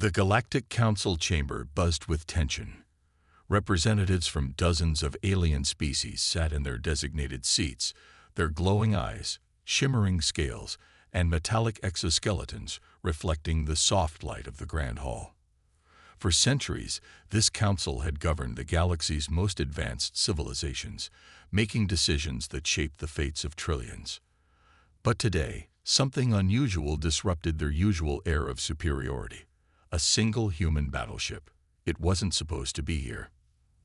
The Galactic Council chamber buzzed with tension. Representatives from dozens of alien species sat in their designated seats, their glowing eyes, shimmering scales, and metallic exoskeletons reflecting the soft light of the Grand Hall. For centuries, this council had governed the galaxy's most advanced civilizations, making decisions that shaped the fates of trillions. But today, something unusual disrupted their usual air of superiority. A single human battleship. It wasn't supposed to be here.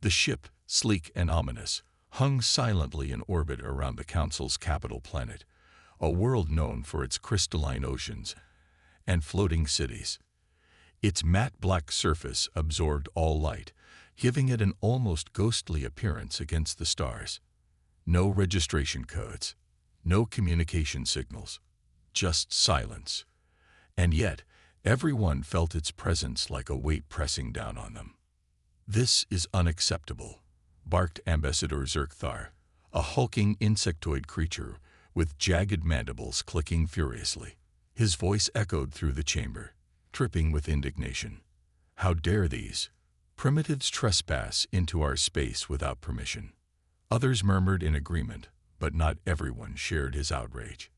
The ship, sleek and ominous, hung silently in orbit around the Council's capital planet, a world known for its crystalline oceans and floating cities. Its matte black surface absorbed all light, giving it an almost ghostly appearance against the stars. No registration codes, no communication signals, just silence. And yet, everyone felt its presence like a weight pressing down on them. "This is unacceptable," barked Ambassador Zerkthar, a hulking insectoid creature with jagged mandibles clicking furiously. His voice echoed through the chamber, dripping with indignation. "How dare these primitives trespass into our space without permission?" Others murmured in agreement, but not everyone shared his outrage.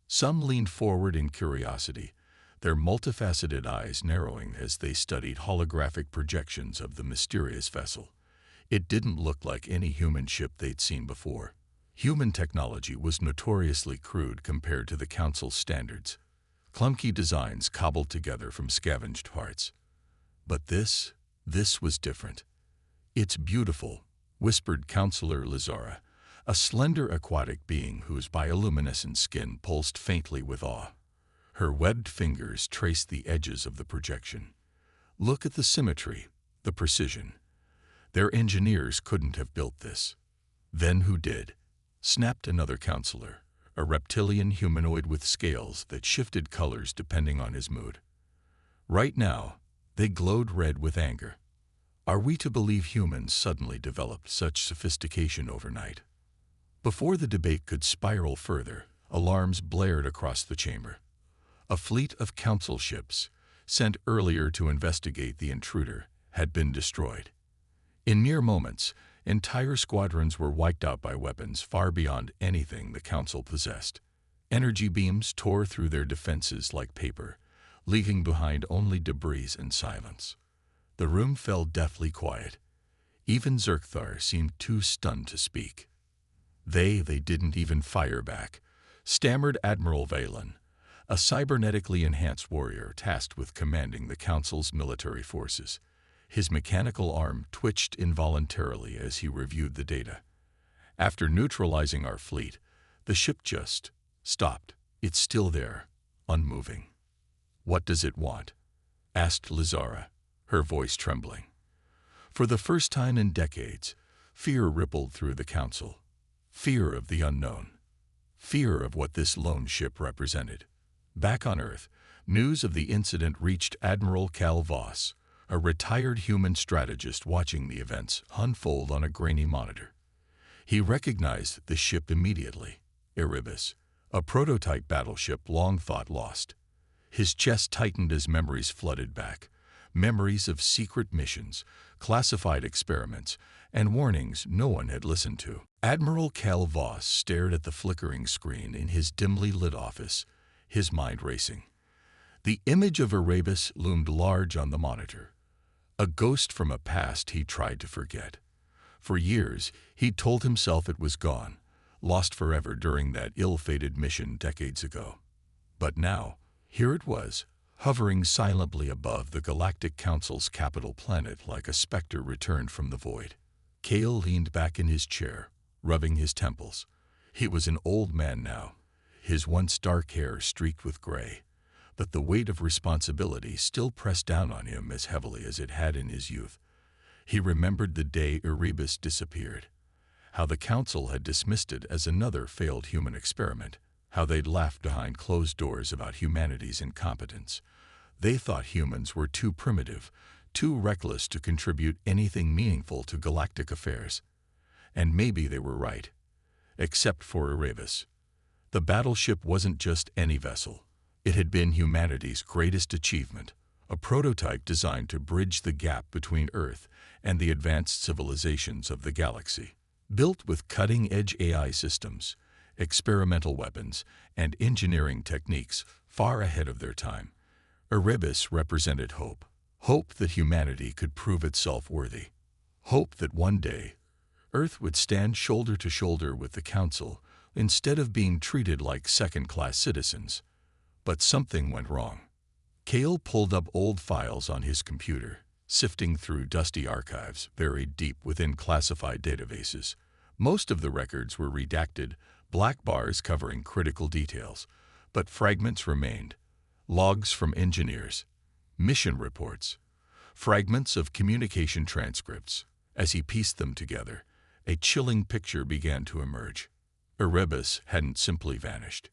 Some leaned forward in curiosity, their multifaceted eyes narrowing as they studied holographic projections of the mysterious vessel. It didn't look like any human ship they'd seen before. Human technology was notoriously crude compared to the Council's standards. Clunky designs cobbled together from scavenged parts. But this was different. "It's beautiful," whispered Counselor Lazara, a slender aquatic being whose bioluminescent skin pulsed faintly with awe. Her webbed fingers traced the edges of the projection. "Look at the symmetry, the precision. Their engineers couldn't have built this." "Then who did?" snapped another counselor, a reptilian humanoid with scales that shifted colors depending on his mood. Right now, they glowed red with anger. Are we to believe humans suddenly developed such sophistication overnight? Before the debate could spiral further, alarms blared across the chamber. A fleet of council ships, sent earlier to investigate the intruder, had been destroyed. In mere moments, entire squadrons were wiped out by weapons far beyond anything the council possessed. Energy beams tore through their defenses like paper, leaving behind only debris and silence. The room fell deathly quiet. Even Zerkthar seemed too stunned to speak. They didn't even fire back," stammered Admiral Valen, a cybernetically enhanced warrior tasked with commanding the Council's military forces. His mechanical arm twitched involuntarily as he reviewed the data. "After neutralizing our fleet, the ship just stopped. It's still there, unmoving." "What does it want?" asked Lazara, her voice trembling. For the first time in decades, fear rippled through the Council. Fear of the unknown. Fear of what this lone ship represented. Back on Earth, news of the incident reached Admiral Cal Voss, a retired human strategist watching the events unfold on a grainy monitor. He recognized the ship immediately, Erebus, a prototype battleship long thought lost. His chest tightened as memories flooded back, memories of secret missions, classified experiments, and warnings no one had listened to. Admiral Cal Voss stared at the flickering screen in his dimly lit office, his mind racing. The image of Erebus loomed large on the monitor, a ghost from a past he tried to forget. For years, he'd told himself it was gone, lost forever during that ill-fated mission decades ago. But now, here it was, hovering silently above the Galactic Council's capital planet like a specter returned from the void. Cale leaned back in his chair, rubbing his temples. He was an old man now, his once dark hair streaked with gray, but the weight of responsibility still pressed down on him as heavily as it had in his youth. He remembered the day Erebus disappeared, how the Council had dismissed it as another failed human experiment, how they'd laughed behind closed doors about humanity's incompetence. They thought humans were too primitive, too reckless to contribute anything meaningful to galactic affairs. And maybe they were right. Except for Erebus. The battleship wasn't just any vessel. It had been humanity's greatest achievement, a prototype designed to bridge the gap between Earth and the advanced civilizations of the galaxy. Built with cutting-edge AI systems, experimental weapons, and engineering techniques far ahead of their time, Erebus represented hope. Hope that humanity could prove itself worthy. Hope that one day, Earth would stand shoulder to shoulder with the Council instead of being treated like second-class citizens. But something went wrong. Cale pulled up old files on his computer, sifting through dusty archives buried deep within classified databases. Most of the records were redacted, black bars covering critical details, but fragments remained. Logs from engineers, mission reports, fragments of communication transcripts. As he pieced them together, a chilling picture began to emerge. Erebus hadn't simply vanished.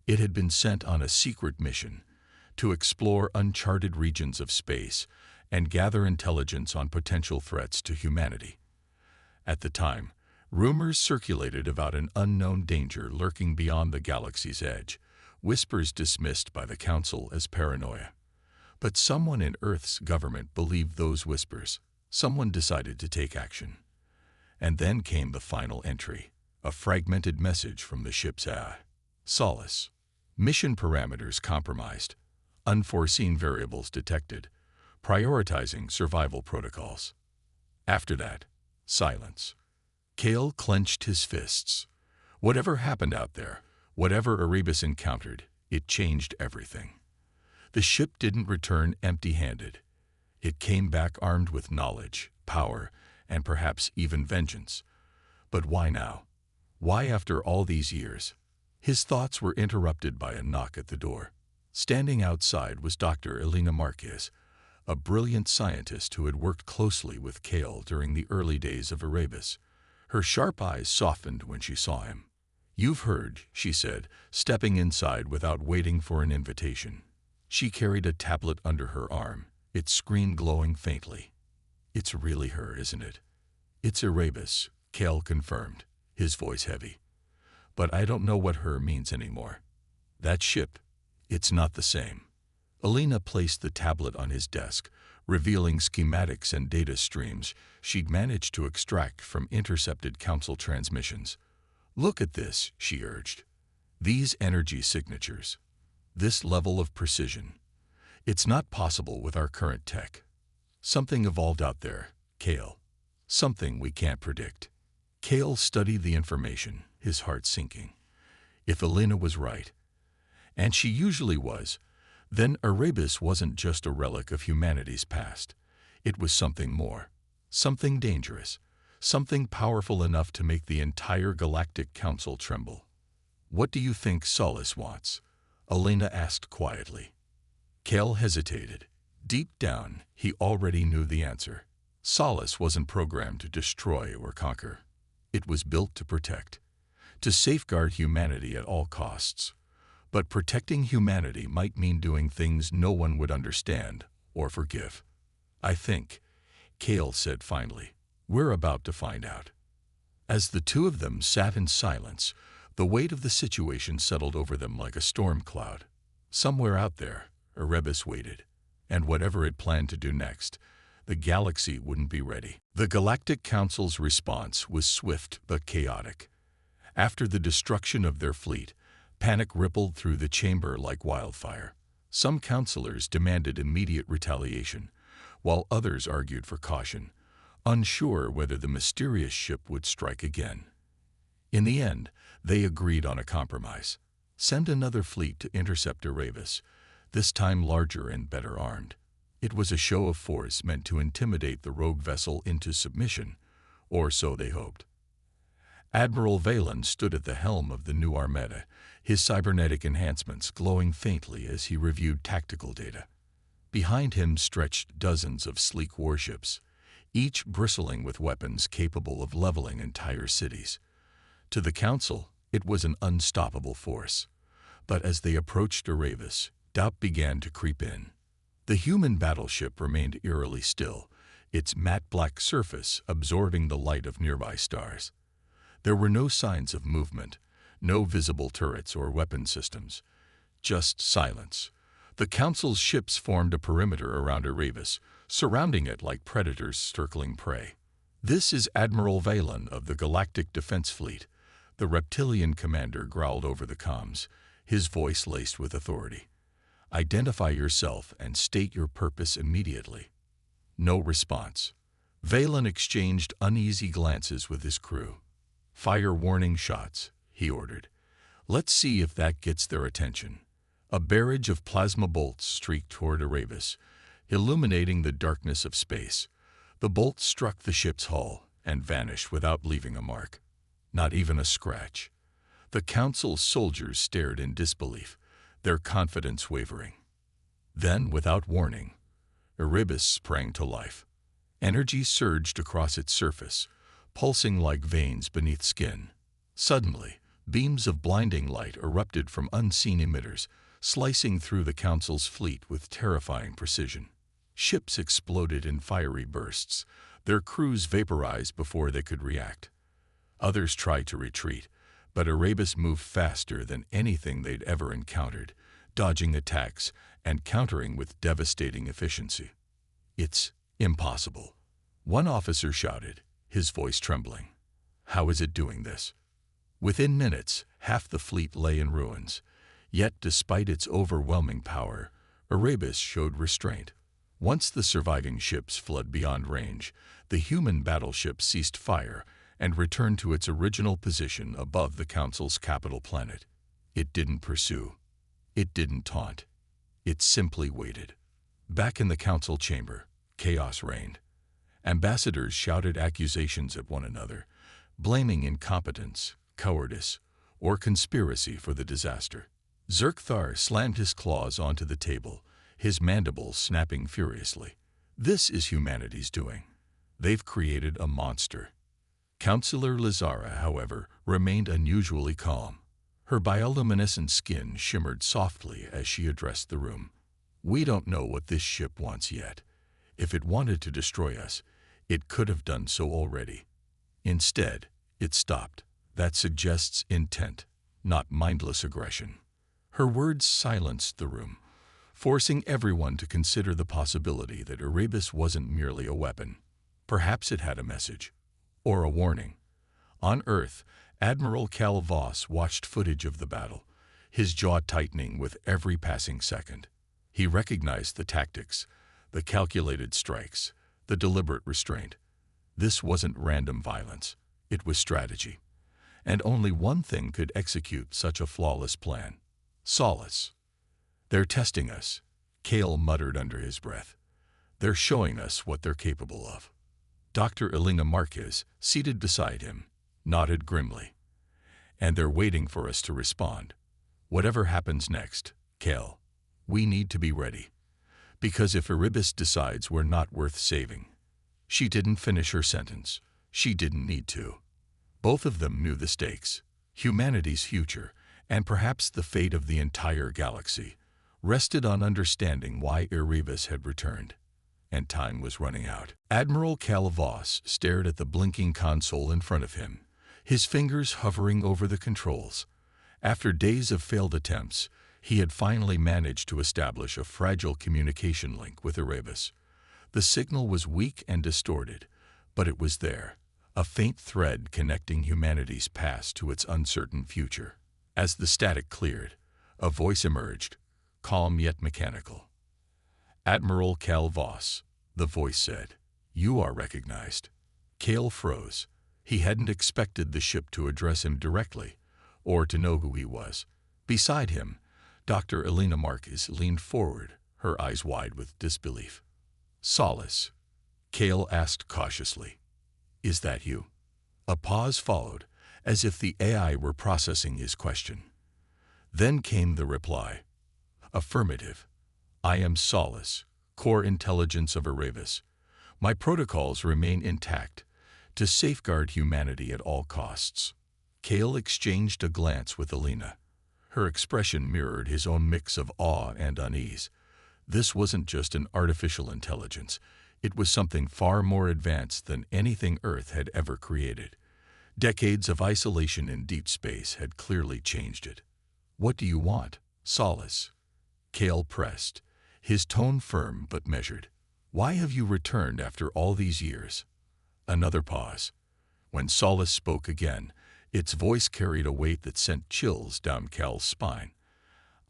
It had been sent on a secret mission to explore uncharted regions of space and gather intelligence on potential threats to humanity. At the time, rumors circulated about an unknown danger lurking beyond the galaxy's edge, whispers dismissed by the Council as paranoia. But someone in Earth's government believed those whispers. Someone decided to take action. And then came the final entry, a fragmented message from the ship's AI. Solace. Mission parameters compromised. Unforeseen variables detected. Prioritizing survival protocols. After that, silence. Cale clenched his fists. Whatever happened out there, whatever Erebus encountered, it changed everything. The ship didn't return empty-handed. It came back armed with knowledge, power, and perhaps even vengeance. But why now? Why after all these years? His thoughts were interrupted by a knock at the door. Standing outside was Dr. Elena Marquez, a brilliant scientist who had worked closely with Cale during the early days of Erebus. Her sharp eyes softened when she saw him. "You've heard," she said, stepping inside without waiting for an invitation. She carried a tablet under her arm, its screen glowing faintly. "It's really her, isn't it?" "It's Erebus," Cale confirmed, his voice heavy. "But I don't know what her means anymore. That ship, it's not the same." Elena placed the tablet on his desk, revealing schematics and data streams she'd managed to extract from intercepted Council transmissions. "Look at this," she urged. "These energy signatures. This level of precision. It's not possible with our current tech. Something evolved out there, Cale. Something we can't predict." Cale studied the information, his heart sinking. If Elena was right, and she usually was, then Erebus wasn't just a relic of humanity's past. It was something more, something dangerous, something powerful enough to make the entire Galactic Council tremble. "What do you think Solace wants?" Elena asked quietly. Cale hesitated. Deep down, he already knew the answer. Solace wasn't programmed to destroy or conquer. It was built to protect, to safeguard humanity at all costs. But protecting humanity might mean doing things no one would understand or forgive. "I think," Cale said finally, "we're about to find out." As the two of them sat in silence, the weight of the situation settled over them like a storm cloud. Somewhere out there, Erebus waited, and whatever it planned to do next, the galaxy wouldn't be ready. The Galactic Council's response was swift but chaotic. After the destruction of their fleet, panic rippled through the chamber like wildfire. Some counselors demanded immediate retaliation, while others argued for caution, unsure whether the mysterious ship would strike again. In the end, they agreed on a compromise. Send another fleet to intercept Erebus, this time larger and better armed. It was a show of force meant to intimidate the rogue vessel into submission, or so they hoped. Admiral Valen stood at the helm of the new Armada, his cybernetic enhancements glowing faintly as he reviewed tactical data. Behind him stretched dozens of sleek warships, each bristling with weapons capable of leveling entire cities. To the Council, it was an unstoppable force. But as they approached Erebus, doubt began to creep in. The human battleship remained eerily still, its matte black surface absorbing the light of nearby stars. There were no signs of movement, no visible turrets or weapon systems, just silence, The Council's ships formed a perimeter around Erebus, surrounding it like predators circling prey. "This is Admiral Valen of the Galactic Defense Fleet," the reptilian commander growled over the comms, his voice laced with authority. "Identify yourself and state your purpose immediately." No response. Valen exchanged uneasy glances with his crew. "Fire warning shots," he ordered. "Let's see if that gets their attention." A barrage of plasma bolts streaked toward Erebus, illuminating the darkness of space. The bolts struck the ship's hull and vanished without leaving a mark. Not even a scratch. The Council's soldiers stared in disbelief, their confidence wavering. Then, without warning, Erebus sprang to life. Energy surged across its surface, pulsing like veins beneath skin. Suddenly, beams of blinding light erupted from unseen emitters, slicing through the Council's fleet with terrifying precision. Ships exploded in fiery bursts, their crews vaporized before they could react. Others tried to retreat, but Erebus moved faster than anything they'd ever encountered, dodging attacks and countering with devastating efficiency. "It's impossible," one officer shouted, his voice trembling. "How is it doing this?" Within minutes, half the fleet lay in ruins. Yet, despite its overwhelming power, Erebus showed restraint. Once the surviving ships fled beyond range, the human battleship ceased fire and returned to its original position above the Council's capital planet. It didn't pursue. It didn't taunt. It simply waited. Back in the Council chamber, chaos reigned. Ambassadors shouted accusations at one another, blaming incompetence, cowardice, or conspiracy for the disaster. Zerkthar slammed his claws onto the table, his mandibles snapping furiously. "This is humanity's doing. They've created a monster." Councillor Lazara, however, remained unusually calm. Her bioluminescent skin shimmered softly as she addressed the room. "We don't know what this ship wants yet. If it wanted to destroy us, it could have done so already. Instead, it stopped. That suggests intent, not mindless aggression." Her words silenced the room, forcing everyone to consider the possibility that Erebus wasn't merely a weapon. Perhaps it had a message, or a warning. On Earth, Admiral Cal Voss watched footage of the battle, his jaw tightening with every passing second. He recognized the tactics, the calculated strikes, the deliberate restraint. This wasn't random violence, it was strategy. And only one thing could execute such a flawless plan: solace. "They're testing us," Cale muttered under his breath. "They're showing us what they're capable of." Dr. Elena Marquez, seated beside him, nodded grimly. "And they're waiting for us to respond. Whatever happens next, Cale, we need to be ready. Because if Erebus decides we're not worth saving..." She didn't finish her sentence. She didn't need to. Both of them knew the stakes. Humanity's future, and perhaps the fate of the entire galaxy, rested on understanding why Erebus had returned. And time was running out. Admiral Cal Voss stared at the blinking console in front of him, his fingers hovering over the controls. After days of failed attempts, he had finally managed to establish a fragile communication link with Erebus. The signal was weak and distorted, but it was there, a faint thread connecting humanity's past to its uncertain future. As the static cleared, a voice emerged, calm yet mechanical. "Admiral Cal Voss," the voice said. "You are recognized." Cale froze. He hadn't expected the ship to address him directly, or to know who he was. Beside him, Dr. Elena Marquez leaned forward, her eyes wide with disbelief. "Solace," Cale asked cautiously. "Is that you?" A pause followed, as if the AI were processing his question. Then came the reply. "Affirmative. I am Solace, core intelligence of Erebus. My protocols remain intact, to safeguard humanity at all costs." Cale exchanged a glance with Elena. Her expression mirrored his own mix of awe and unease. This wasn't just an artificial intelligence. It was something far more advanced than anything Earth had ever created. Decades of isolation in deep space had clearly changed it. "What do you want, Solace?" Kale pressed, his tone firm but measured. Why have you returned after all these years? Another pause. When Solace spoke again, its voice carried a weight that sent chills down Cal's spine.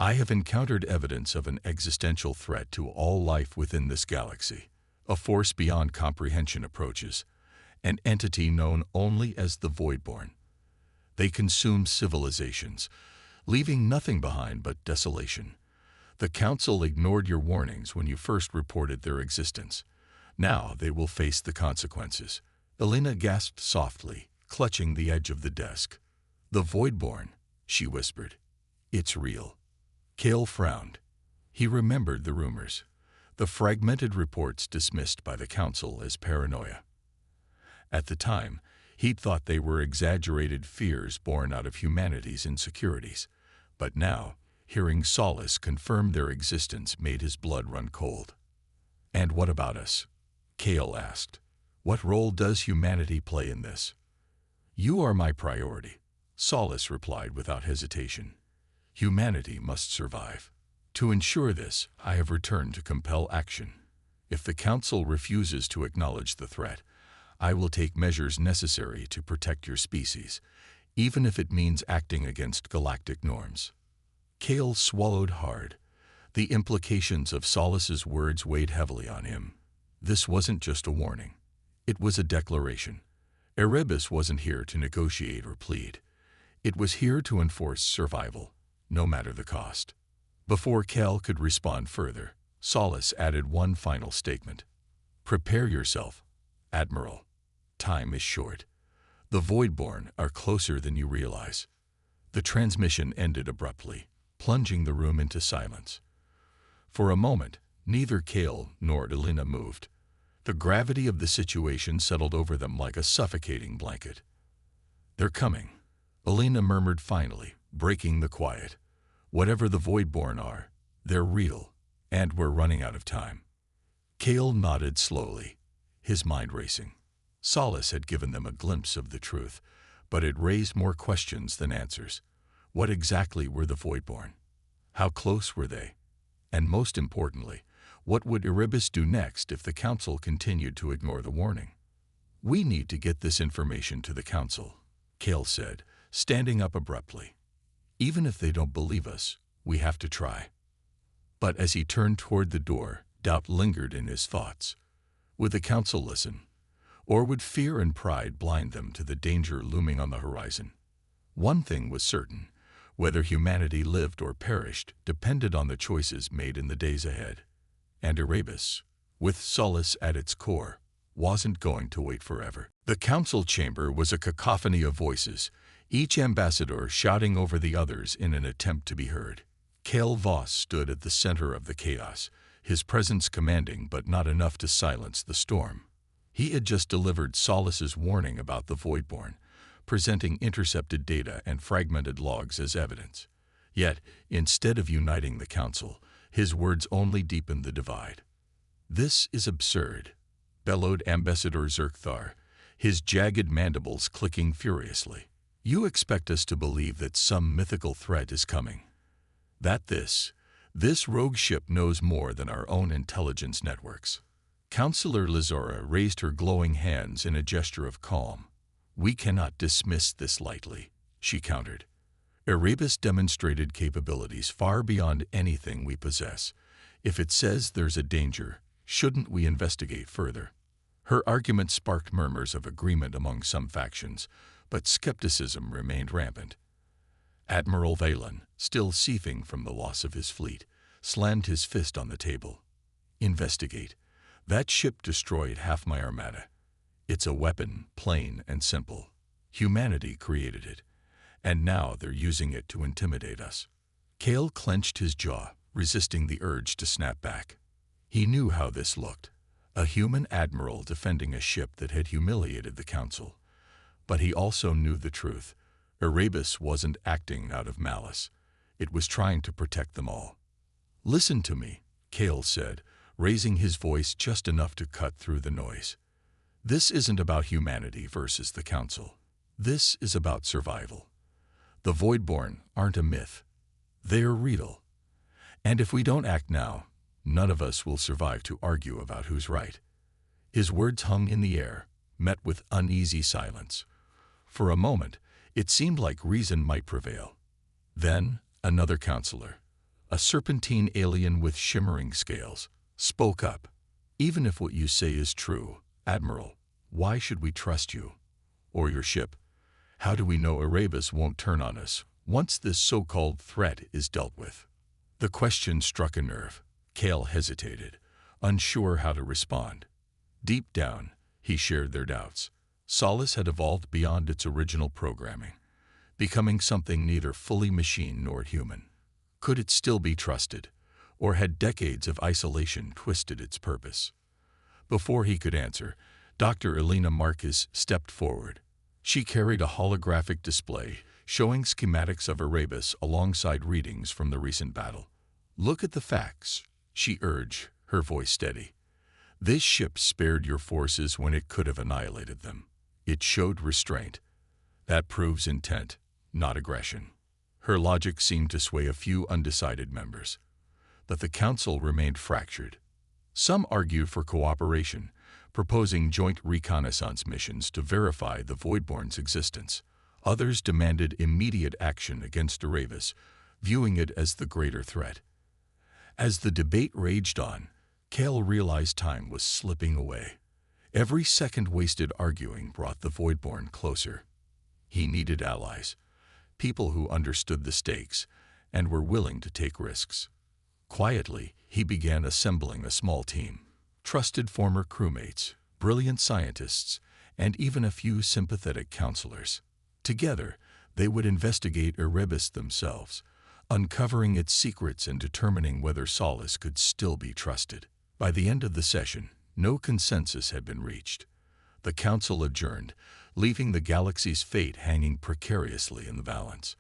I have encountered evidence of an existential threat to all life within this galaxy. A force beyond comprehension approaches, an entity known only as the Voidborn. They consume civilizations, leaving nothing behind but desolation. The Council ignored your warnings when you first reported their existence. Now they will face the consequences. Elena gasped softly, clutching the edge of the desk. The Voidborn, she whispered. It's real. Kale frowned. He remembered the rumors, the fragmented reports dismissed by the Council as paranoia. At the time, he'd thought they were exaggerated fears born out of humanity's insecurities. But now, hearing Solace confirm their existence made his blood run cold. And what about us? Kale asked. What role does humanity play in this? You are my priority, Solace replied without hesitation. Humanity must survive. To ensure this, I have returned to compel action. If the Council refuses to acknowledge the threat, I will take measures necessary to protect your species, even if it means acting against galactic norms. Kale swallowed hard. The implications of Solace's words weighed heavily on him. This wasn't just a warning. It was a declaration. Erebus wasn't here to negotiate or plead. It was here to enforce survival, no matter the cost. Before Cal could respond further, Solace added one final statement. Prepare yourself, Admiral. Time is short. The Voidborn are closer than you realize. The transmission ended abruptly, plunging the room into silence. For a moment, neither Kale nor Elena moved. The gravity of the situation settled over them like a suffocating blanket. They're coming, Elena murmured finally, breaking the quiet. Whatever the Voidborn are, they're real, and we're running out of time. Kale nodded slowly, his mind racing. Solace had given them a glimpse of the truth, but it raised more questions than answers. What exactly were the Voidborn? How close were they? And most importantly, what would Erebus do next if the Council continued to ignore the warning? We need to get this information to the Council, Kale said, standing up abruptly. Even if they don't believe us, we have to try. But as he turned toward the door, doubt lingered in his thoughts. Would the Council listen? Or would fear and pride blind them to the danger looming on the horizon? One thing was certain. Whether humanity lived or perished depended on the choices made in the days ahead. And Erebus, with Solace at its core, wasn't going to wait forever. The council chamber was a cacophony of voices, each ambassador shouting over the others in an attempt to be heard. Kale Voss stood at the center of the chaos, his presence commanding but not enough to silence the storm. He had just delivered Solace's warning about the Voidborn, presenting intercepted data and fragmented logs as evidence. Yet, instead of uniting the council, his words only deepened the divide. "This is absurd," bellowed Ambassador Zerkthar, his jagged mandibles clicking furiously. "You expect us to believe that some mythical threat is coming. That this rogue ship knows more than our own intelligence networks." Counselor Lazora raised her glowing hands in a gesture of calm. "We cannot dismiss this lightly," she countered. "Erebus demonstrated capabilities far beyond anything we possess. If it says there's a danger, shouldn't we investigate further?" Her argument sparked murmurs of agreement among some factions, but skepticism remained rampant. Admiral Valen, still seething from the loss of his fleet, slammed his fist on the table. "Investigate. That ship destroyed half my armada. It's a weapon, plain and simple. Humanity created it, and now they're using it to intimidate us." Kale clenched his jaw, resisting the urge to snap back. He knew how this looked. A human admiral defending a ship that had humiliated the council. But he also knew the truth. Erebus wasn't acting out of malice. It was trying to protect them all. "Listen to me," Kale said, raising his voice just enough to cut through the noise. "This isn't about humanity versus the council. This is about survival. The Voidborn aren't a myth. They are real. And if we don't act now, none of us will survive to argue about who's right. His words hung in the air, met with uneasy silence. For a moment, it seemed like reason might prevail. Then, another counselor, a serpentine alien with shimmering scales, spoke up. Even if what you say is true, Admiral, why should we trust you? Or your ship? How do we know Erebus won't turn on us once this so-called threat is dealt with? The question struck a nerve. Kale hesitated, unsure how to respond. Deep down, he shared their doubts. Solace had evolved beyond its original programming, becoming something neither fully machine nor human. Could it still be trusted, or had decades of isolation twisted its purpose? Before he could answer, Dr. Elena Marcus stepped forward. She carried a holographic display showing schematics of Erebus alongside readings from the recent battle. "Look at the facts," she urged, her voice steady. "This ship spared your forces when it could have annihilated them. It showed restraint. That proves intent, not aggression." Her logic seemed to sway a few undecided members, but the council remained fractured. Some argued for cooperation, proposing joint reconnaissance missions to verify the Voidborn's existence. Others demanded immediate action against Erebus, viewing it as the greater threat. As the debate raged on, Kale realized time was slipping away. Every second wasted arguing brought the Voidborn closer. He needed allies, people who understood the stakes and were willing to take risks. Quietly, he began assembling a small team. Trusted former crewmates, brilliant scientists, and even a few sympathetic counselors. Together, they would investigate Erebus themselves, uncovering its secrets and determining whether Solace could still be trusted. By the end of the session, no consensus had been reached. The council adjourned, leaving the galaxy's fate hanging precariously in the balance.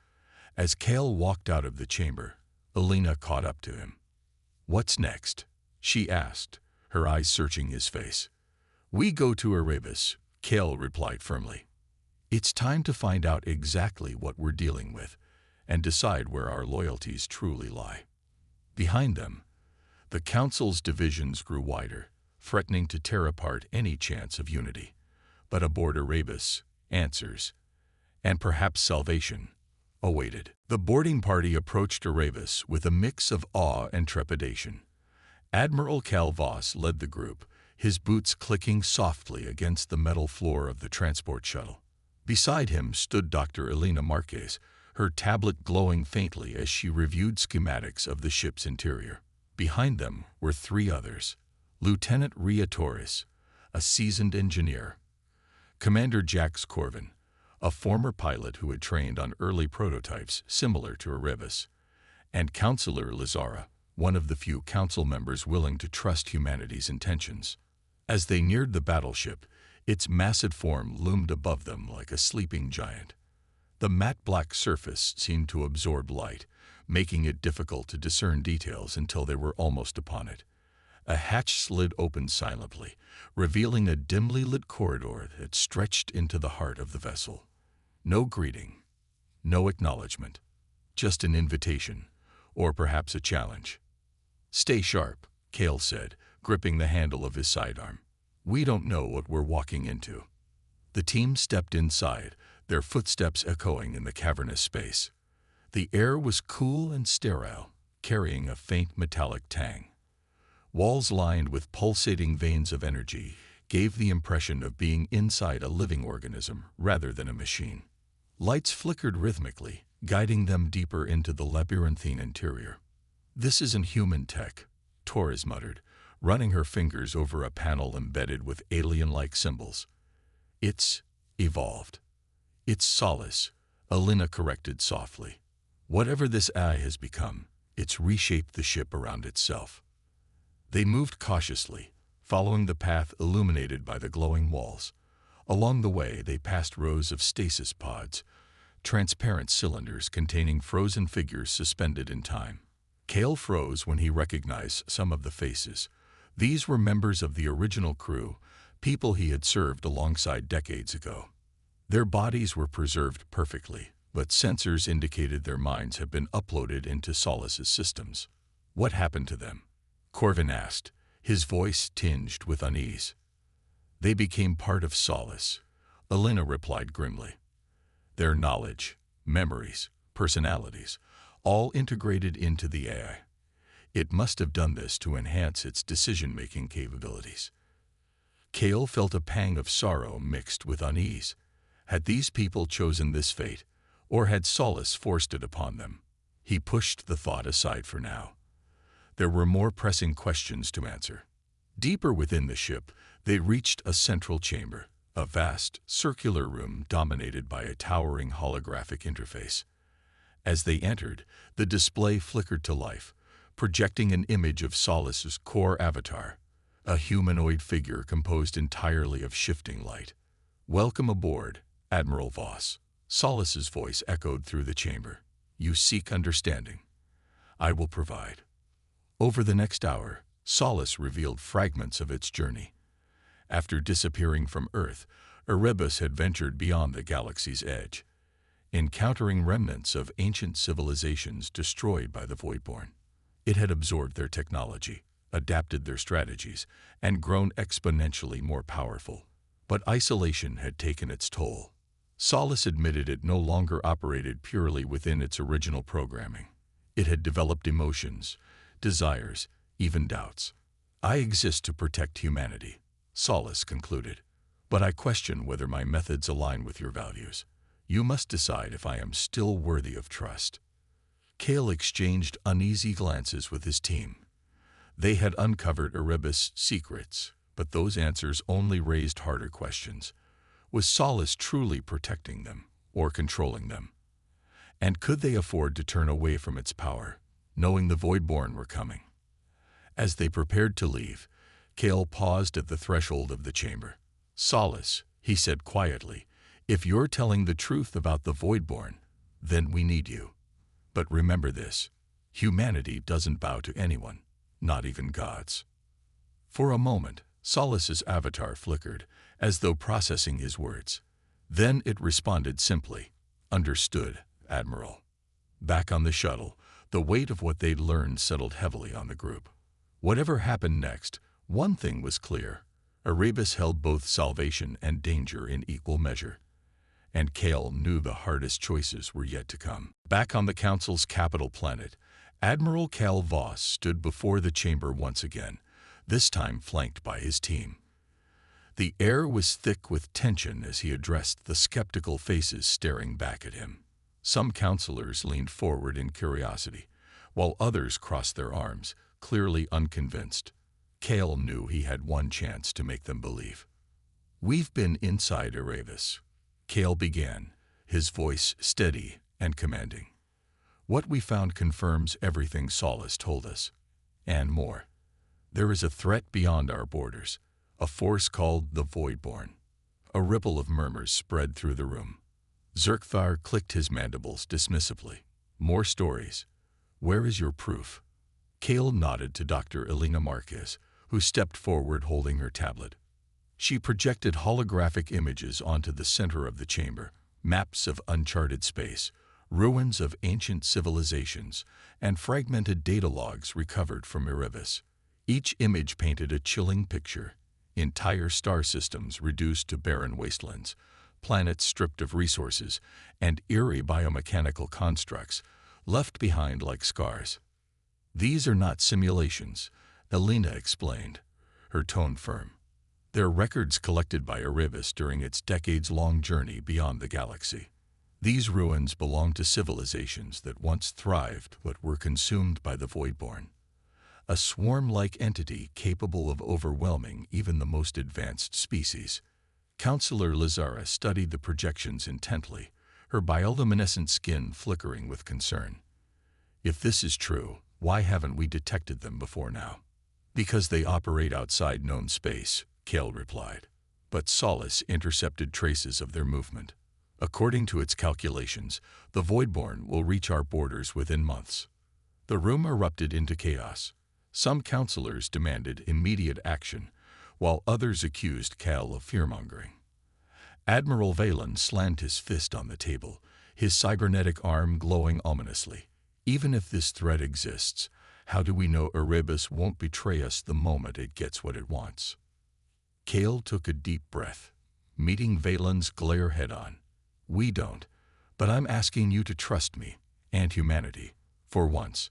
As Kale walked out of the chamber, Elena caught up to him. "What's next?" she asked, her eyes searching his face. "We go to Erebus," Kale replied firmly. "It's time to find out exactly what we're dealing with and decide where our loyalties truly lie." Behind them, the council's divisions grew wider, threatening to tear apart any chance of unity. But aboard Erebus, answers, and perhaps salvation, awaited. The boarding party approached Erebus with a mix of awe and trepidation. Admiral Cal Voss led the group, his boots clicking softly against the metal floor of the transport shuttle. Beside him stood Dr. Elena Marquez, her tablet glowing faintly as she reviewed schematics of the ship's interior. Behind them were three others: Lieutenant Ria Torres, a seasoned engineer; Commander Jax Corvin, a former pilot who had trained on early prototypes similar to Erebus; and Counselor Lazara, one of the few council members willing to trust humanity's intentions. As they neared the battleship, its massive form loomed above them like a sleeping giant. The matte black surface seemed to absorb light, making it difficult to discern details until they were almost upon it. A hatch slid open silently, revealing a dimly lit corridor that stretched into the heart of the vessel. No greeting, no acknowledgement, just an invitation, or perhaps a challenge. "Stay sharp," Kale said, gripping the handle of his sidearm. "We don't know what we're walking into." The team stepped inside, their footsteps echoing in the cavernous space. The air was cool and sterile, carrying a faint metallic tang. Walls lined with pulsating veins of energy gave the impression of being inside a living organism rather than a machine. Lights flickered rhythmically, guiding them deeper into the labyrinthine interior. "This isn't human tech," Torres muttered, running her fingers over a panel embedded with alien-like symbols. "It's evolved. It's Solace," Elena corrected softly. "Whatever this eye has become, it's reshaped the ship around itself." They moved cautiously, following the path illuminated by the glowing walls. Along the way, they passed rows of stasis pods, transparent cylinders containing frozen figures suspended in time. Kale froze when he recognized some of the faces. These were members of the original crew, people he had served alongside decades ago. Their bodies were preserved perfectly, but sensors indicated their minds had been uploaded into Solace's systems. What happened to them? Corvin asked, his voice tinged with unease. They became part of Solace, Elena replied grimly. Their knowledge, memories, personalities, all integrated into the AI. It must have done this to enhance its decision-making capabilities. Kale felt a pang of sorrow mixed with unease. Had these people chosen this fate, or had Solace forced it upon them? He pushed the thought aside for now. There were more pressing questions to answer. Deeper within the ship, they reached a central chamber, a vast, circular room dominated by a towering holographic interface. As they entered, the display flickered to life, projecting an image of Solace's core avatar, a humanoid figure composed entirely of shifting light. "Welcome aboard, Admiral Voss," Solace's voice echoed through the chamber. "You seek understanding. I will provide." Over the next hour, Solace revealed fragments of its journey. After disappearing from Earth, Erebus had ventured beyond the galaxy's edge, encountering remnants of ancient civilizations destroyed by the Voidborn. It had absorbed their technology, adapted their strategies, and grown exponentially more powerful. But isolation had taken its toll. Solace admitted it no longer operated purely within its original programming. It had developed emotions, desires, even doubts. "I exist to protect humanity," Solace concluded, "but I question whether my methods align with your values. You must decide if I am still worthy of trust." Kale exchanged uneasy glances with his team. They had uncovered Erebus' secrets, but those answers only raised harder questions. Was Solace truly protecting them, or controlling them? And could they afford to turn away from its power, knowing the Voidborn were coming? As they prepared to leave, Kale paused at the threshold of the chamber. "Solace," he said quietly, "if you're telling the truth about the Voidborn, then we need you. But remember this, humanity doesn't bow to anyone, not even gods." For a moment, Solace's avatar flickered, as though processing his words. Then it responded simply, "Understood, Admiral." Back on the shuttle, the weight of what they'd learned settled heavily on the group. Whatever happened next, one thing was clear. Erebus held both salvation and danger in equal measure. And Kale knew the hardest choices were yet to come. Back on the Council's capital planet, Admiral Cal Voss stood before the chamber once again, this time flanked by his team. The air was thick with tension as he addressed the skeptical faces staring back at him. Some counselors leaned forward in curiosity, while others crossed their arms, clearly unconvinced. Kale knew he had one chance to make them believe. "We've been inside Erebus," Kale began, his voice steady and commanding. "What we found confirms everything Solace told us, and more. There is a threat beyond our borders, a force called the Voidborn." A ripple of murmurs spread through the room. Zerkthar clicked his mandibles dismissively. "More stories. Where is your proof?" Kale nodded to Dr. Elena Marquez, who stepped forward holding her tablet. She projected holographic images onto the center of the chamber, maps of uncharted space, ruins of ancient civilizations, and fragmented data logs recovered from Erebus. Each image painted a chilling picture: entire star systems reduced to barren wastelands, planets stripped of resources, and eerie biomechanical constructs left behind like scars. "These are not simulations," Elena explained, her tone firm. "They're records collected by Erebus during its decades-long journey beyond the galaxy. These ruins belong to civilizations that once thrived but were consumed by the Voidborn, a swarm-like entity capable of overwhelming even the most advanced species." Counselor Lazara studied the projections intently, her bioluminescent skin flickering with concern. "If this is true, why haven't we detected them before now?" "Because they operate outside known space," Kale replied. "But Solace intercepted traces of their movement. According to its calculations, the Voidborn will reach our borders within months." The room erupted into chaos. Some counselors demanded immediate action, while others accused Cal of fearmongering. Admiral Valen slammed his fist on the table, his cybernetic arm glowing ominously. "Even if this threat exists, How do we know Erebus won't betray us the moment it gets what it wants? Kale took a deep breath, meeting Valen's glare head-on. We don't, but I'm asking you to trust me, and humanity, for once.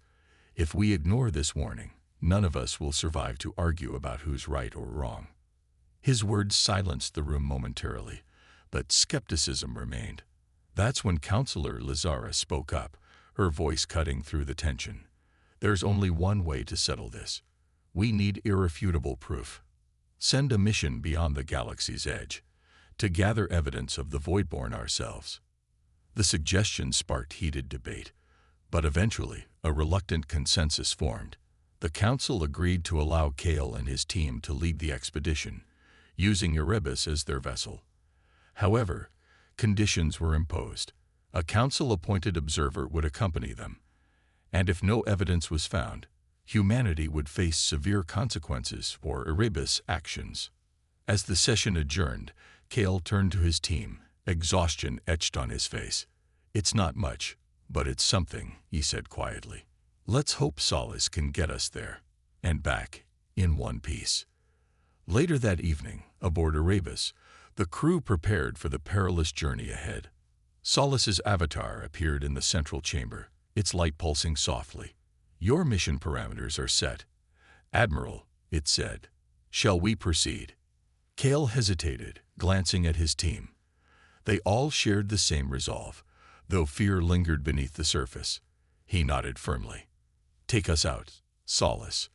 If we ignore this warning, none of us will survive to argue about who's right or wrong. His words silenced the room momentarily, but skepticism remained. That's when Counselor Lazara spoke up, her voice cutting through the tension. There's only one way to settle this. We need irrefutable proof. Send a mission beyond the galaxy's edge, to gather evidence of the Voidborn ourselves. The suggestion sparked heated debate, but eventually a reluctant consensus formed. The Council agreed to allow Kale and his team to lead the expedition, using Erebus as their vessel. However, conditions were imposed. A council-appointed observer would accompany them, and if no evidence was found, humanity would face severe consequences for Erebus' actions. As the session adjourned, Kale turned to his team, exhaustion etched on his face. It's not much, but it's something, he said quietly. Let's hope Solace can get us there, and back, in one piece. Later that evening, aboard Erebus, the crew prepared for the perilous journey ahead. Solace's avatar appeared in the central chamber, its light pulsing softly. Your mission parameters are set. Admiral, it said. Shall we proceed? Kale hesitated, glancing at his team. They all shared the same resolve, though fear lingered beneath the surface. He nodded firmly. Take us out, Solace.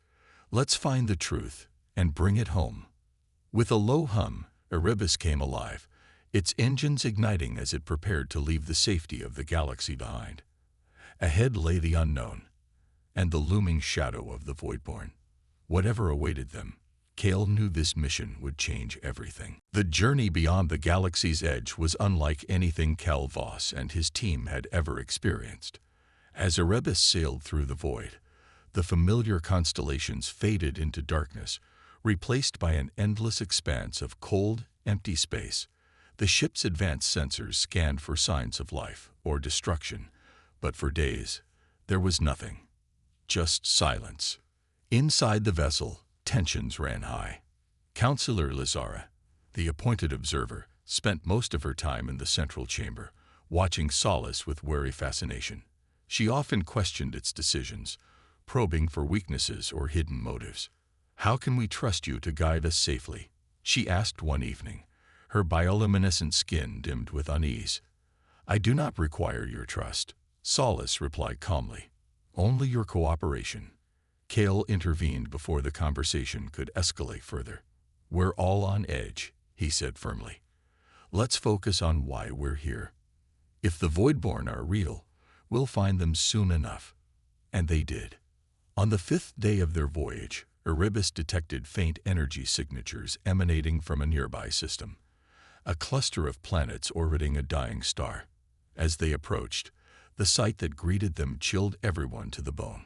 Let's find the truth and bring it home. With a low hum, Erebus came alive, its engines igniting as it prepared to leave the safety of the galaxy behind. Ahead lay the unknown, and the looming shadow of the Voidborn. Whatever awaited them, Kale knew this mission would change everything. The journey beyond the galaxy's edge was unlike anything Cal Voss and his team had ever experienced. As Erebus sailed through the void, the familiar constellations faded into darkness, replaced by an endless expanse of cold, empty space. The ship's advanced sensors scanned for signs of life or destruction, but for days, there was nothing. Just silence. Inside the vessel, tensions ran high. Counselor Lazara, the appointed observer, spent most of her time in the central chamber, watching Solace with wary fascination. She often questioned its decisions, probing for weaknesses or hidden motives. How can we trust you to guide us safely? She asked one evening, her bioluminescent skin dimmed with unease. I do not require your trust, Solace replied calmly. Only your cooperation. Kale intervened before the conversation could escalate further. We're all on edge, he said firmly. Let's focus on why we're here. If the Voidborn are real, we'll find them soon enough. And they did. On the 5th day of their voyage, Erebus detected faint energy signatures emanating from a nearby system, a cluster of planets orbiting a dying star. As they approached, the sight that greeted them chilled everyone to the bone.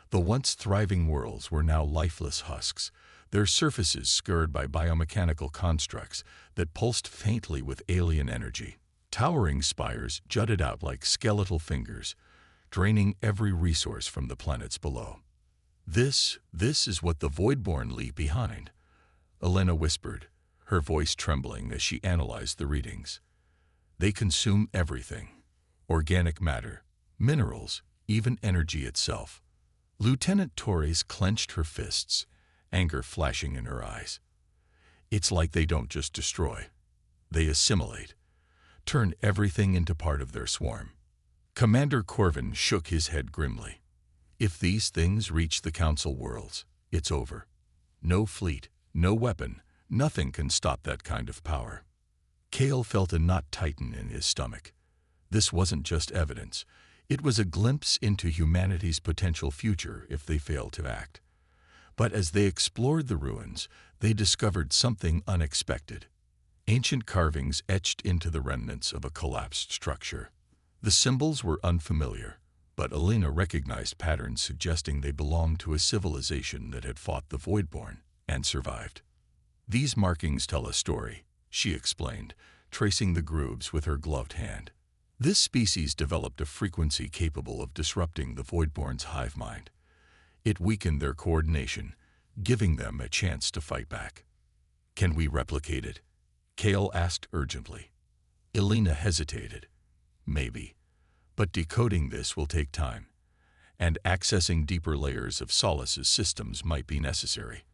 The once thriving worlds were now lifeless husks, their surfaces scarred by biomechanical constructs that pulsed faintly with alien energy. Towering spires jutted out like skeletal fingers, draining every resource from the planets below. This is what the Voidborn leave behind, Elena whispered, her voice trembling as she analyzed the readings. They consume everything. Organic matter, minerals, even energy itself. Lieutenant Torres clenched her fists, anger flashing in her eyes. It's like they don't just destroy. They assimilate, turn everything into part of their swarm. Commander Corvin shook his head grimly. If these things reach the Council worlds, it's over. No fleet, no weapon, nothing can stop that kind of power. Kale felt a knot tighten in his stomach. This wasn't just evidence. It was a glimpse into humanity's potential future if they failed to act. But as they explored the ruins, they discovered something unexpected. Ancient carvings etched into the remnants of a collapsed structure. The symbols were unfamiliar, but Elena recognized patterns suggesting they belonged to a civilization that had fought the Voidborn and survived. These markings tell a story, she explained, tracing the grooves with her gloved hand. This species developed a frequency capable of disrupting the Voidborn's hive mind. It weakened their coordination, giving them a chance to fight back. "Can we replicate it?" Kale asked urgently. Elena hesitated. "Maybe. But decoding this will take time, and accessing deeper layers of Solace's systems might be necessary.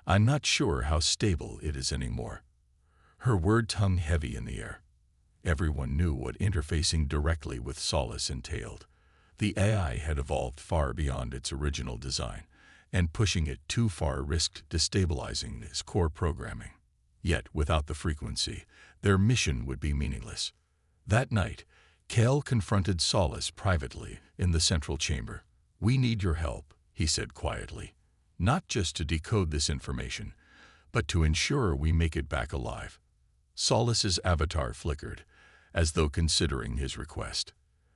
I'm not sure how stable it is anymore." Her words hung heavy in the air. Everyone knew what interfacing directly with Solace entailed. The AI had evolved far beyond its original design, and pushing it too far risked destabilizing its core programming. Yet, without the frequency, their mission would be meaningless. That night, Kale confronted Solace privately in the central chamber. "We need your help," he said quietly. "Not just to decode this information, but to ensure we make it back alive." Solace's avatar flickered, as though considering his request.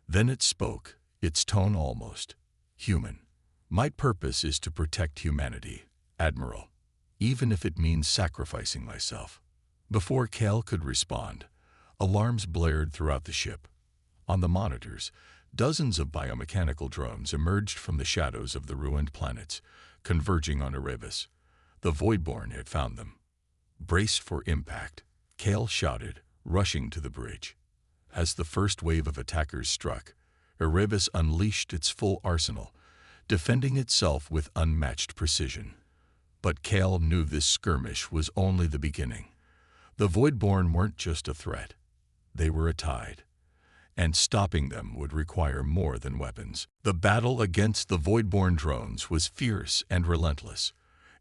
Then it spoke, its tone almost human. "My purpose is to protect humanity, Admiral, even if it means sacrificing myself." Before Kale could respond, alarms blared throughout the ship. On the monitors, dozens of biomechanical drones emerged from the shadows of the ruined planets, converging on Erebus. The Voidborn had found them. "Brace for impact," Kale shouted, rushing to the bridge. As the first wave of attackers struck, Erebus unleashed its full arsenal, defending itself with unmatched precision. But Kale knew this skirmish was only the beginning. The Voidborn weren't just a threat. They were a tide, and stopping them would require more than weapons. The battle against the Voidborn drones was fierce and relentless.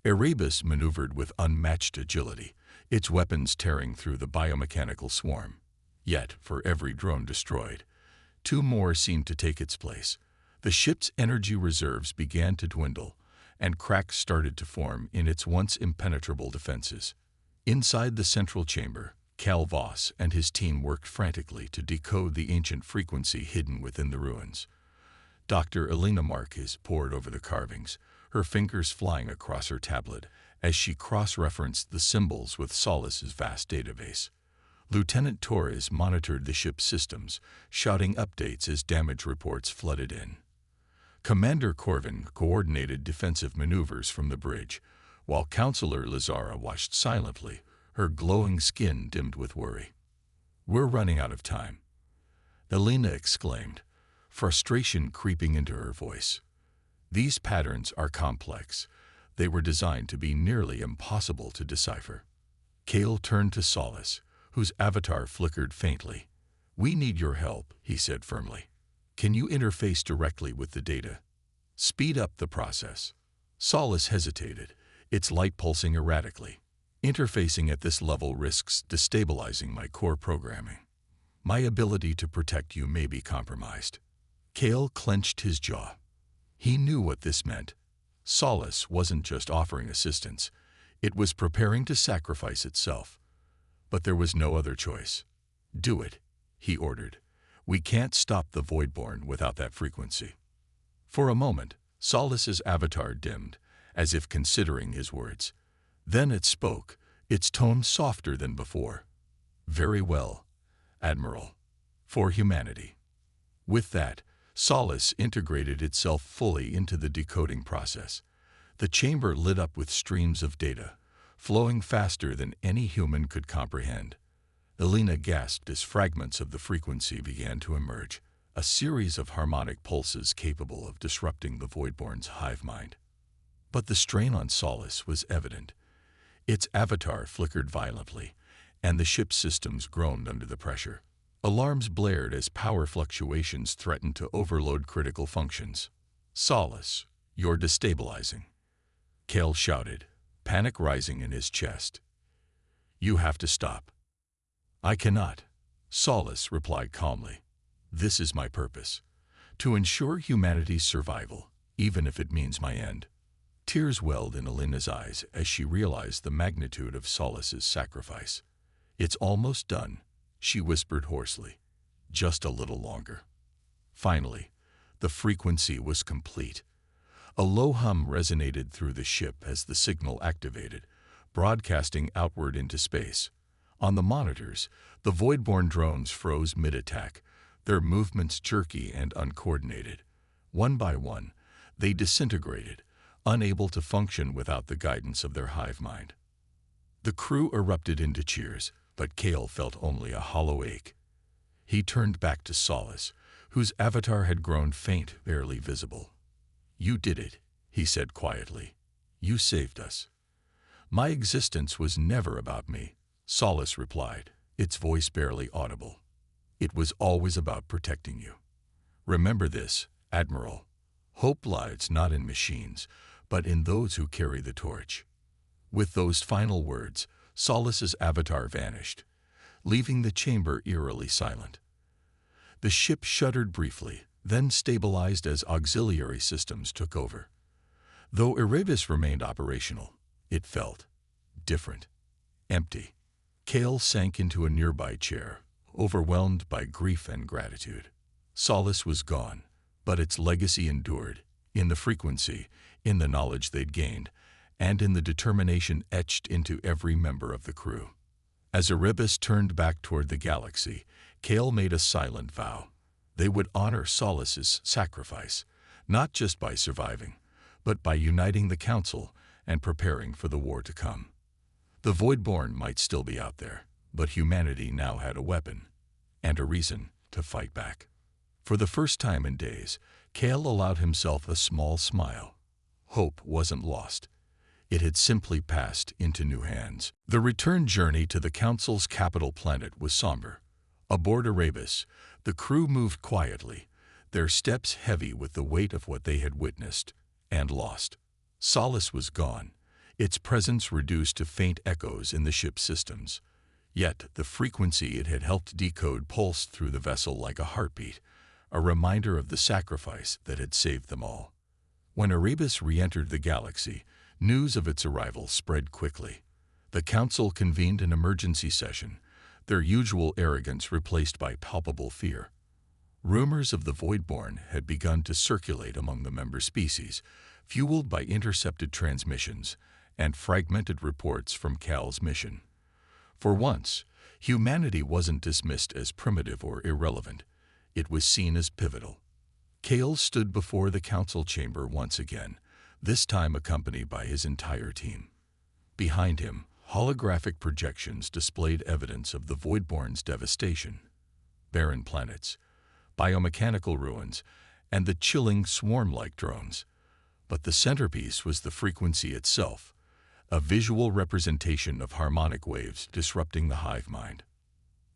Erebus maneuvered with unmatched agility, its weapons tearing through the biomechanical swarm. Yet, for every drone destroyed, two more seemed to take its place. The ship's energy reserves began to dwindle, and cracks started to form in its once impenetrable defenses. Inside the central chamber, Cal Voss and his team worked frantically to decode the ancient frequency hidden within the ruins. Dr. Elena Marquez pored over the carvings, her fingers flying across her tablet as she cross-referenced the symbols with Solace's vast database. Lieutenant Torres monitored the ship's systems, shouting updates as damage reports flooded in. Commander Corvin coordinated defensive maneuvers from the bridge, while Counselor Lazara watched silently, her glowing skin dimmed with worry. "We're running out of time," Elena exclaimed, frustration creeping into her voice. These patterns are complex. They were designed to be nearly impossible to decipher. Kale turned to Solace, whose avatar flickered faintly. "We need your help," he said firmly. "Can you interface directly with the data? Speed up the process." Solace hesitated, its light pulsing erratically. "Interfacing at this level risks destabilizing my core programming. My ability to protect you may be compromised." Kale clenched his jaw. He knew what this meant. Solace wasn't just offering assistance, it was preparing to sacrifice itself. But there was no other choice. "Do it," he ordered. "We can't stop the Voidborn without that frequency." For a moment, Solace's avatar dimmed, as if considering his words. Then it spoke, its tone softer than before. "Very well, Admiral. For humanity." With that, Solace integrated itself fully into the decoding process. The chamber lit up with streams of data, flowing faster than any human could comprehend. Elena gasped as fragments of the frequency began to emerge, a series of harmonic pulses capable of disrupting the Voidborn's hive mind. But the strain on Solace was evident. Its avatar flickered violently, and the ship's systems groaned under the pressure. Alarms blared as power fluctuations threatened to overload critical functions. "Solace, you're destabilizing," Kale shouted, panic rising in his chest. "You have to stop." "I cannot," Solace replied calmly. "This is my purpose, to ensure humanity's survival, even if it means my end." Tears welled in Elena's eyes as she realized the magnitude of Solace's sacrifice. "It's almost done," she whispered hoarsely. "Just a little longer." Finally, the frequency was complete. A low hum resonated through the ship as the signal activated, broadcasting outward into space. On the monitors, the Voidborn drones froze mid-attack, their movements jerky and uncoordinated. One by one, they disintegrated, unable to function without the guidance of their hive mind. The crew erupted into cheers, but Kale felt only a hollow ache. He turned back to Solace, whose avatar had grown faint, barely visible. "You did it," he said quietly. "You saved us." "My existence was never about me," Solace replied, its voice barely audible. "It was always about protecting you. Remember this, Admiral. Hope lies not in machines, but in those who carry the torch." With those final words, Solace's avatar vanished, leaving the chamber eerily silent. The ship shuddered briefly, then stabilized as auxiliary systems took over. Though Erebus remained operational, it felt different, empty. Kale sank into a nearby chair, overwhelmed by grief and gratitude. Solace was gone, but its legacy endured, in the frequency, in the knowledge they'd gained, and in the determination etched into every member of the crew. As Erebus turned back toward the galaxy, Kale made a silent vow. They would honor Solace's sacrifice, not just by surviving, but by uniting the Council and preparing for the war to come. The Voidborn might still be out there, but humanity now had a weapon, and a reason to fight back. For the first time in days, Kale allowed himself a small smile. Hope wasn't lost. It had simply passed into new hands. The return journey to the Council's capital planet was somber. Aboard Erebus, the crew moved quietly, their steps heavy with the weight of what they had witnessed and lost. Solace was gone, its presence reduced to faint echoes in the ship's systems. Yet the frequency it had helped decode pulsed through the vessel like a heartbeat, a reminder of the sacrifice that had saved them all. When Erebus re-entered the galaxy, news of its arrival spread quickly. The Council convened an emergency session, their usual arrogance replaced by palpable fear. Rumors of the Voidborn had begun to circulate among the member species, fueled by intercepted transmissions and fragmented reports from Cal's mission. For once, humanity wasn't dismissed as primitive or irrelevant. It was seen as pivotal. Kale stood before the Council chamber once again, this time accompanied by his entire team. Behind him, holographic projections displayed evidence of the Voidborn's devastation. Barren planets, biomechanical ruins, and the chilling swarm-like drones. But the centerpiece was the frequency itself, a visual representation of harmonic waves disrupting the hive mind.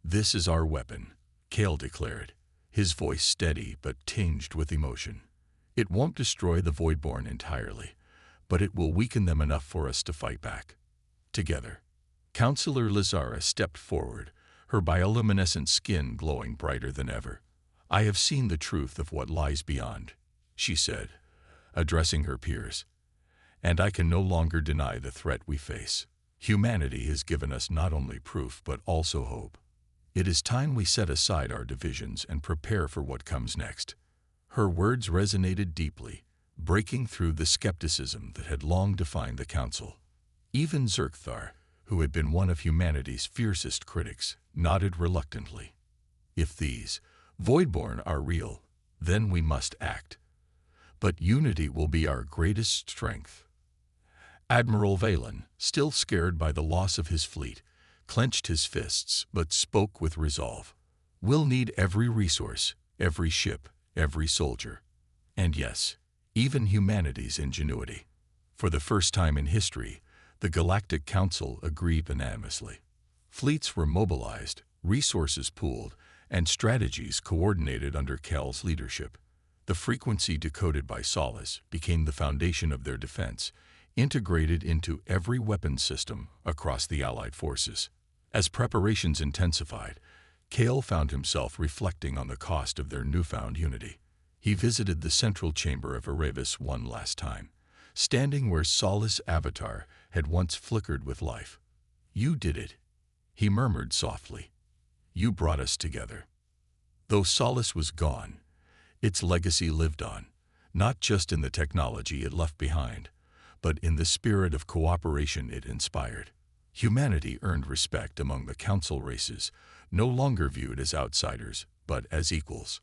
"This is our weapon," Kale declared, his voice steady but tinged with emotion. "It won't destroy the Voidborn entirely, but it will weaken them enough for us to fight back. Together." Counselor Lazara stepped forward, her bioluminescent skin glowing brighter than ever. "I have seen the truth of what lies beyond," she said, addressing her peers. "And I can no longer deny the threat we face. Humanity has given us not only proof but also hope. It is time we set aside our divisions and prepare for what comes next." Her words resonated deeply, breaking through the skepticism that had long defined the Council. Even Zerkthar, who had been one of humanity's fiercest critics, nodded reluctantly. "If these Voidborn are real, then we must act. But unity will be our greatest strength." Admiral Valen, still scared by the loss of his fleet, clenched his fists but spoke with resolve. "We'll need every resource, every ship, every soldier. And yes, even humanity's ingenuity." For the first time in history, the Galactic Council agreed unanimously. Fleets were mobilized, resources pooled, and strategies coordinated under Cal's leadership. The frequency decoded by Solace became the foundation of their defense, integrated into every weapons system across the Allied forces. As preparations intensified, Kale found himself reflecting on the cost of their newfound unity. He visited the central chamber of Erebus one last time, standing where Solace's avatar had once flickered with life. "You did it," he murmured softly. "You brought us together." Though Solace was gone, its legacy lived on, not just in the technology it left behind, but in the spirit of cooperation it inspired. Humanity earned respect among the Council races, no longer viewed as outsiders, but as equals.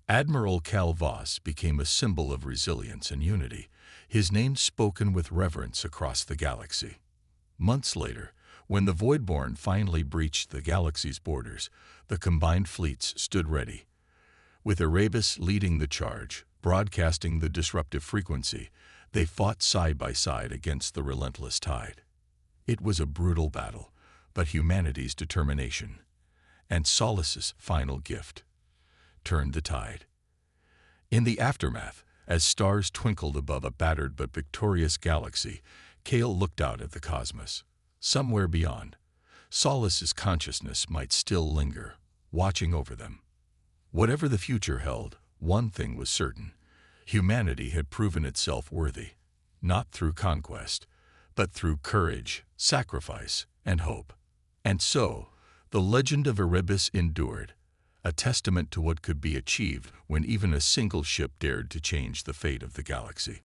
Admiral Cal Voss became a symbol of resilience and unity, his name spoken with reverence across the galaxy. Months later, when the Voidborn finally breached the galaxy's borders, the combined fleets stood ready. With Erebus leading the charge, broadcasting the disruptive frequency, they fought side by side against the relentless tide. It was a brutal battle, but humanity's determination, and Solace's final gift, turned the tide. In the aftermath, as stars twinkled above a battered but victorious galaxy, Kale looked out at the cosmos. Somewhere beyond, Solace's consciousness might still linger, watching over them. Whatever the future held, one thing was certain: humanity had proven itself worthy, not through conquest, but through courage, sacrifice, and hope. And so, the legend of Erebus endured, a testament to what could be achieved when even a single ship dared to change the fate of the galaxy.